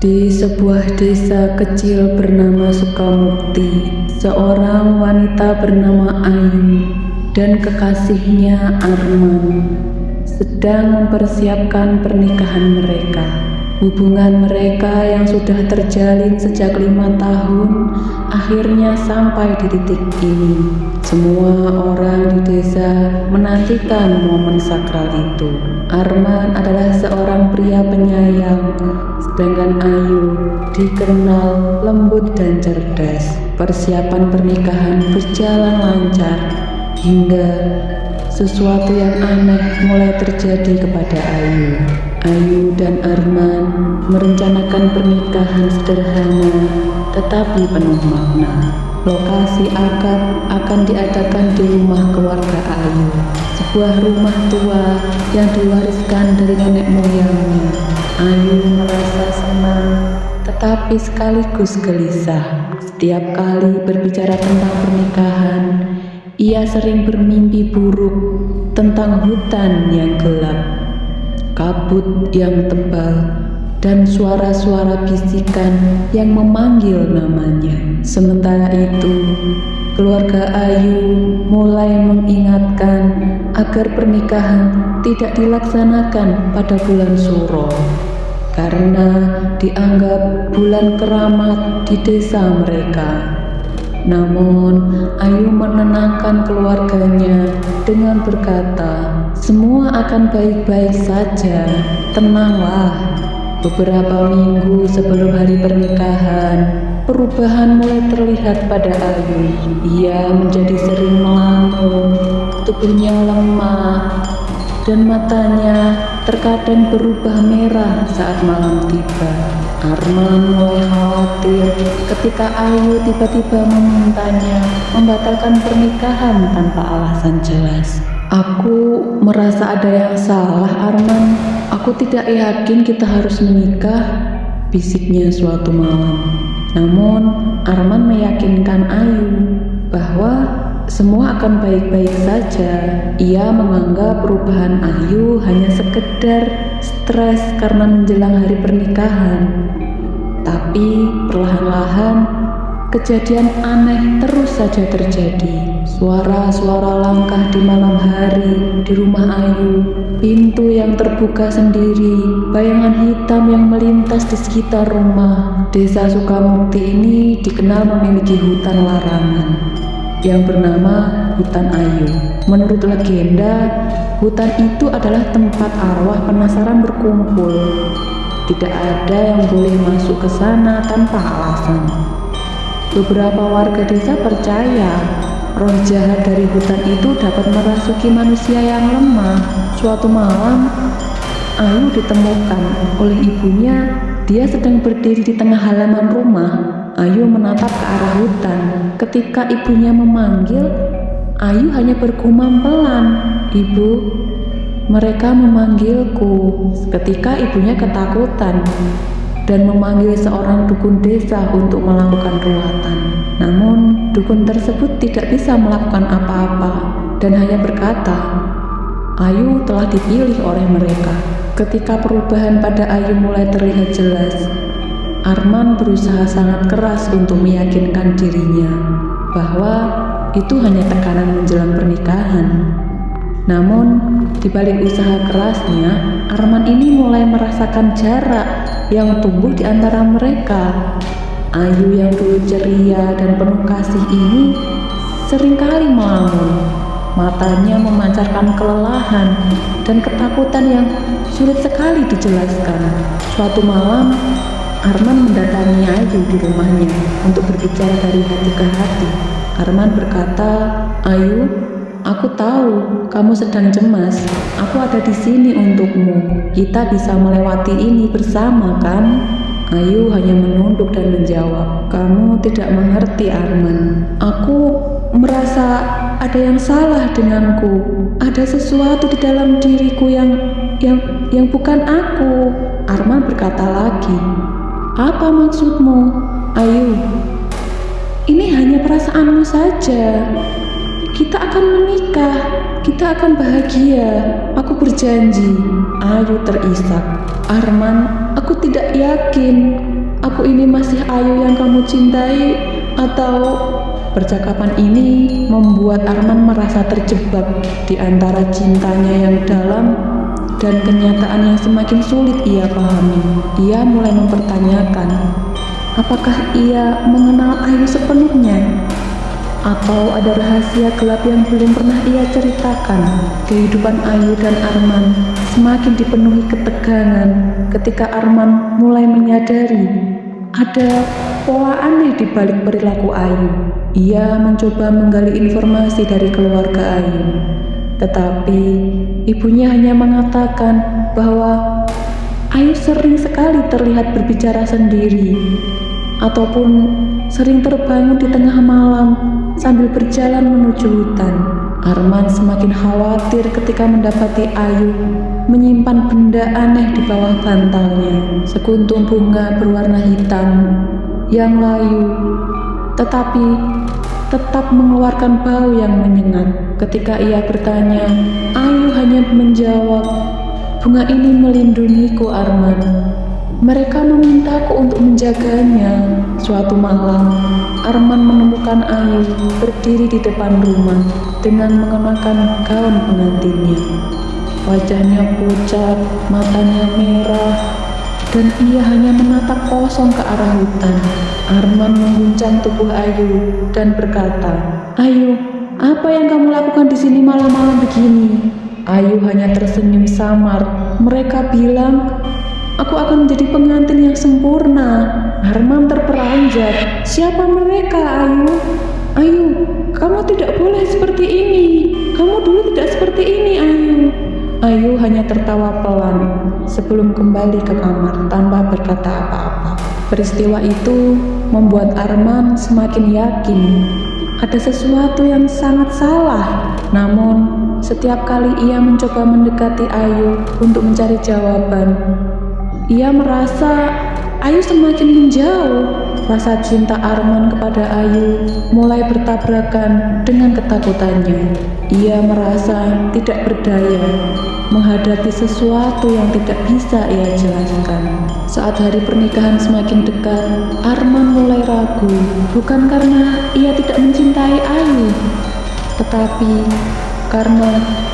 Di sebuah desa kecil bernama Sukamukti, seorang wanita bernama Ayu dan kekasihnya Arman sedang mempersiapkan pernikahan mereka. Hubungan mereka yang sudah terjalin sejak 5 tahun akhirnya sampai di titik ini. Semua orang di desa menantikan momen sakral itu. Arman adalah seorang pria penyayang, sedangkan Ayu dikenal lembut dan cerdas. Persiapan pernikahan berjalan lancar hingga sesuatu yang aneh mulai terjadi kepada Ayu. Ayu dan Arman merencanakan pernikahan sederhana tetapi penuh makna. Lokasi akad akan diadakan di rumah keluarga Ayu, sebuah rumah tua yang diwariskan dari nenek moyangnya. Ayu merasa senang tetapi sekaligus gelisah. Setiap kali berbicara tentang pernikahan, ia sering bermimpi buruk tentang hutan yang gelap, kabut yang tebal, dan suara-suara bisikan yang memanggil namanya. Sementara itu, keluarga Ayu mulai mengingatkan agar pernikahan tidak dilaksanakan pada bulan Suro karena dianggap bulan keramat di desa mereka. Namun, Ayu menenangkan keluarganya dengan berkata, "Semua akan baik-baik saja, tenanglah." Beberapa minggu sebelum hari pernikahan, perubahan mulai terlihat pada Ayu. Ia menjadi sering melamun, tubuhnya lemah, dan matanya terkadang berubah merah saat malam tiba. Arman mulai khawatir ketika Ayu tiba-tiba memintanya membatalkan pernikahan tanpa alasan jelas. "Aku merasa ada yang salah, Arman. Aku tidak yakin kita harus menikah," bisiknya suatu malam. Namun, Arman meyakinkan Ayu bahwa semua akan baik-baik saja. Ia menganggap perubahan Ayu hanya sekedar stres karena menjelang hari pernikahan. Tapi perlahan-lahan kejadian aneh terus saja terjadi. Suara-suara langkah di malam hari di rumah Ayu, pintu yang terbuka sendiri, bayangan hitam yang melintas di sekitar rumah. Desa Sukamukti ini dikenal memiliki hutan larangan yang bernama Hutan Ayu. Menurut legenda, hutan itu adalah tempat arwah penasaran berkumpul. Tidak ada yang boleh masuk ke sana tanpa alasan. Beberapa warga desa percaya roh jahat dari hutan itu dapat merasuki manusia yang lemah. Suatu malam, Ayu ditemukan oleh ibunya. Dia sedang berdiri di tengah halaman rumah. Ayu menatap ke arah hutan. Ketika ibunya memanggil, Ayu hanya bergumam pelan, "Ibu, mereka memanggilku." Seketika ibunya ketakutan dan memanggil seorang dukun desa untuk melakukan ruatan. Namun, dukun tersebut tidak bisa melakukan apa-apa dan hanya berkata, Ayu telah dipilih oleh mereka. Ketika perubahan pada Ayu mulai terlihat jelas, Arman berusaha sangat keras untuk meyakinkan dirinya bahwa itu hanya tekanan menjelang pernikahan. Namun, di balik usaha kerasnya, Arman ini mulai merasakan jarak yang tumbuh di antara mereka. Ayu yang dulu ceria dan penuh kasih ini seringkali melamun. Matanya memancarkan kelelahan dan ketakutan yang sulit sekali dijelaskan. Suatu malam, Arman mendatangi Ayu di rumahnya untuk berbicara dari hati ke hati. Arman berkata, "Ayu, aku tahu kamu sedang cemas. Aku ada di sini untukmu. Kita bisa melewati ini bersama, kan?" Ayu hanya menunduk dan menjawab, "Kamu tidak mengerti, Arman. Aku merasa ada yang salah denganku. Ada sesuatu di dalam diriku yang bukan aku." Arman berkata lagi, "Apa maksudmu, Ayu? Ini hanya perasaanmu saja. Kita akan menikah. Kita akan bahagia. Aku berjanji." Ayu terisak. "Arman, aku tidak yakin. aku ini masih Ayu yang kamu cintai atau..." Percakapan ini membuat Arman merasa terjebak di antara cintanya yang dalam dan kenyataan yang semakin sulit ia pahami. Ia mulai mempertanyakan, apakah ia mengenal Ayu sepenuhnya? Atau ada rahasia gelap yang belum pernah ia ceritakan? Kehidupan Ayu dan Arman semakin dipenuhi ketegangan ketika Arman mulai menyadari ada pola aneh di balik perilaku Ayu. Ia mencoba menggali informasi dari keluarga Ayu, tetapi ibunya hanya mengatakan bahwa Ayu sering sekali terlihat berbicara sendiri, ataupun sering terbangun di tengah malam sambil berjalan menuju hutan. Arman semakin khawatir ketika mendapati Ayu menyimpan benda aneh di bawah bantalnya. Sekuntum bunga berwarna hitam yang layu, tetapi tetap mengeluarkan bau yang menyengat. Ketika ia bertanya, Ayu hanya menjawab, "Bunga ini melindungiku, Arman. Mereka memintaku untuk menjaganya." Suatu malam, Arman menemukan Ayu berdiri di depan rumah dengan mengenakan gaun pengantinnya. Wajahnya pucat, matanya merah, dan ia hanya menatap kosong ke arah hutan. Arman mengguncang tubuh Ayu dan berkata, "Ayu, apa yang kamu lakukan di sini malam-malam begini?" Ayu hanya tersenyum samar. "Mereka bilang aku akan menjadi pengantin yang sempurna." Arman terperanjat. "Siapa mereka, Ayu? Ayu, kamu tidak boleh seperti ini. Kamu dulu tidak seperti ini, Ayu." Ayu hanya tertawa pelan sebelum kembali ke kamar tanpa berkata apa-apa. Peristiwa itu membuat Arman semakin yakin ada sesuatu yang sangat salah. Namun, setiap kali ia mencoba mendekati Ayu untuk mencari jawaban, ia merasa Ayu semakin menjauh. Rasa cinta Arman kepada Ayu mulai bertabrakan dengan ketakutannya. Ia merasa tidak berdaya menghadapi sesuatu yang tidak bisa ia jelaskan. Saat hari pernikahan semakin dekat, Arman mulai ragu, bukan karena ia tidak mencintai Ayu, tetapi karena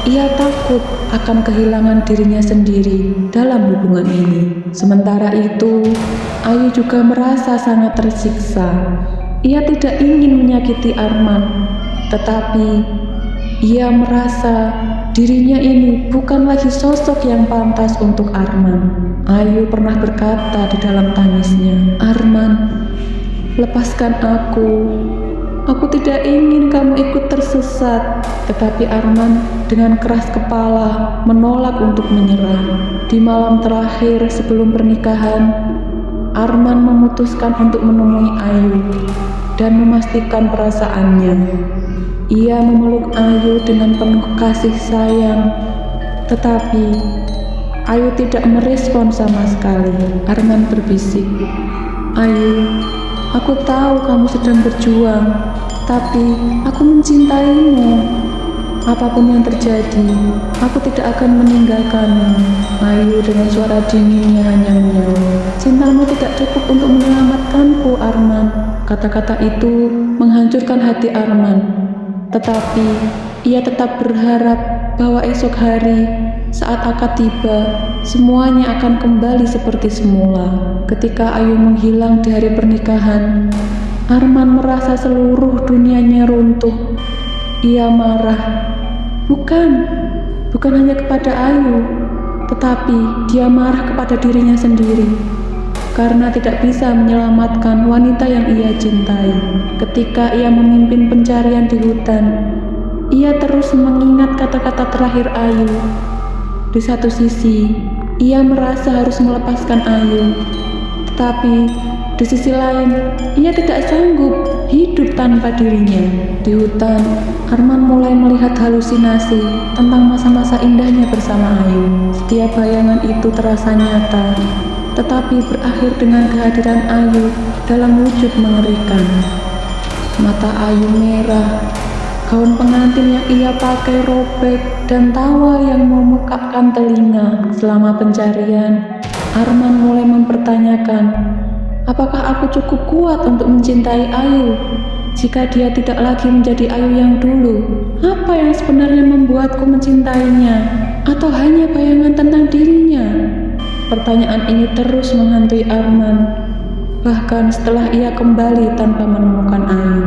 ia takut akan kehilangan dirinya sendiri dalam hubungan ini. Sementara itu, Ayu juga merasa sangat tersiksa. Ia tidak ingin menyakiti Arman, tetapi ia merasa dirinya ini bukan lagi sosok yang pantas untuk Arman. Ayu pernah berkata di dalam tangisnya, "Arman, lepaskan aku. Aku tidak ingin kamu ikut tersesat." Tetapi Arman dengan keras kepala menolak untuk menyerah. Di malam terakhir sebelum pernikahan, Arman memutuskan untuk menemui Ayu dan memastikan perasaannya. Ia memeluk Ayu dengan penuh kasih sayang, tetapi Ayu tidak merespon sama sekali. Arman berbisik, "Ayu, aku tahu kamu sedang berjuang, tapi aku mencintaimu. Apapun yang terjadi, aku tidak akan meninggalkanmu." Ayu dengan suara dinginnya hanya menjawab, "Cintamu tidak cukup untuk menyelamatkanku, Arman." Kata-kata itu menghancurkan hati Arman, tetapi ia tetap berharap bahwa esok hari saat akad tiba, semuanya akan kembali seperti semula. Ketika Ayu menghilang di hari pernikahan, Arman merasa seluruh dunianya runtuh. Ia marah, bukan hanya kepada Ayu, tetapi dia marah kepada dirinya sendiri karena tidak bisa menyelamatkan wanita yang ia cintai. Ketika ia memimpin pencarian di hutan, ia terus mengingat kata-kata terakhir Ayu. Di satu sisi, ia merasa harus melepaskan Ayu, tetapi di sisi lain, ia tidak sanggup hidup tanpa dirinya. Di hutan, Arman mulai melihat halusinasi tentang masa-masa indahnya bersama Ayu. Setiap bayangan itu terasa nyata, tetapi berakhir dengan kehadiran Ayu dalam wujud mengerikan. Mata Ayu merah, gaun pengantin yang ia pakai robek, dan tawa yang memekakkan telinga. Selama pencarian, Arman mulai mempertanyakan Apakah aku cukup kuat untuk mencintai Ayu? Jika dia tidak lagi menjadi Ayu yang dulu, apa yang sebenarnya membuatku mencintainya? Atau hanya bayangan tentang dirinya? Pertanyaan ini terus menghantui Arman, bahkan setelah ia kembali tanpa menemukan Ayu.